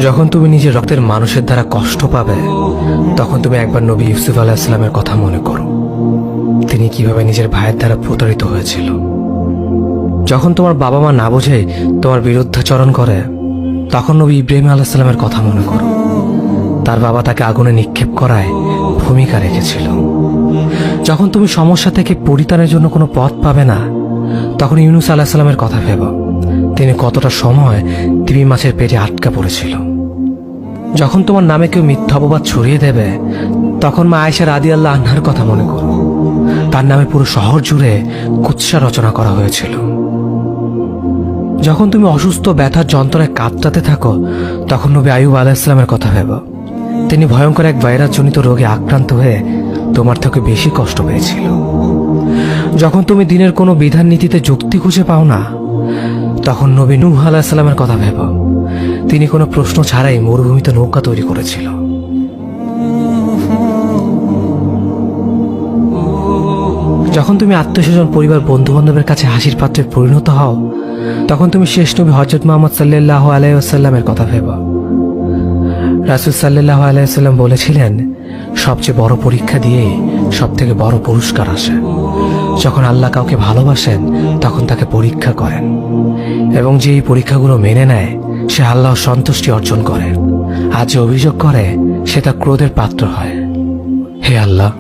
যখন তুমি নিজের রক্তের মানুষের দ্বারা কষ্ট পাবে, তখন তুমি একবার নবী ইউসুফ আলাইহিস সালামের কথা মনে করো। তিনি কিভাবে নিজের ভাইয়ের দ্বারা প্রতারিত হয়েছিল। যখন তোমার বাবা মা না বোঝে তোমার বিরুদ্ধাচরণ করে, তখন নবী ইব্রাহিম আলাইহিস সালামের কথা মনে করো। তার বাবা তাকে আগুনে নিক্ষেপ করায় ভূমিকা রেখেছিল। যখন তুমি সমস্যা থেকে পরিত্রাণের জন্য কোনো পথ পাবে না, তখন ইউনুস আলাইহিস সালামের কথা ভেবো। তিনি কতটা সময় তিমি মাছের পেটে আটকা পড়েছিল। যখন তোমার নামে কেউ মিথ্যা অপবাদ ছড়িয়ে দেবে, তখন মা আয়েশা রাদিয়াল্লাহু আনহার কথা মনে করো। তার নামে পুরো শহর জুড়ে কুৎসা রচনা করা হয়েছিল। যখন তুমি অসুস্থ ব্যথার যন্ত্রণায় কাঁদতে থাকো, তখন নবী আইয়ুব আলাইহিস সালামের কথা ভেবো। তিনি ভয়ঙ্কর এক ভাইরাসজনিত রোগে আক্রান্ত হয়ে তোমার থেকে বেশি কষ্ট পেয়েছিল। যখন তুমি দিনের কোনো বিধান নীতিতে যুক্তি খুঁজে পাও না, তখন নবী নূহ আলাইহিস সালামের কথা ভেবো। তিনি কোনো প্রশ্ন ছাড়াই মরুভূমিতে নৌকা তৈরি করেছিল। যখন তুমি আত্মীয়স্বজন, পরিবার, বন্ধু বান্ধবের কাছে হাসির পাত্রে পরিণত হও, তখন তুমি শেষ নবী হযরত মুহাম্মদ সাল্লাল্লাহু আলাইহি ওয়াসাল্লামের কথা ভেবো। রাসূল সাল্লাল্লাহু আলাইহি ওয়াসাল্লাম বলেছিলেন, সবচেয়ে বড় পরীক্ষা দিয়েই সব থেকে বড় পুরস্কার আসে। যখন আল্লাহ কাউকে ভালোবাসেন, তখন তাকে পরীক্ষা করেন, এবং যে এই পরীক্ষাগুলো মেনে নেয়, সে আল্লাহর সন্তুষ্টি অর্জন করে। আর যে অভিযোগ করে, সে তার ক্রোধের পাত্র হয়। হে আল্লাহ,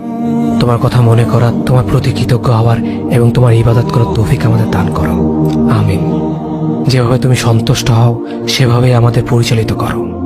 তোমার কথা মনে করা, তোমার প্রতি কৃতজ্ঞ হওয়ার এবং তোমার ইবাদত করার তৌফিক আমাদের দান করো। আমিন। যেভাবে তুমি সন্তুষ্ট হও, সেভাবেই আমাদের পরিচালিত করো।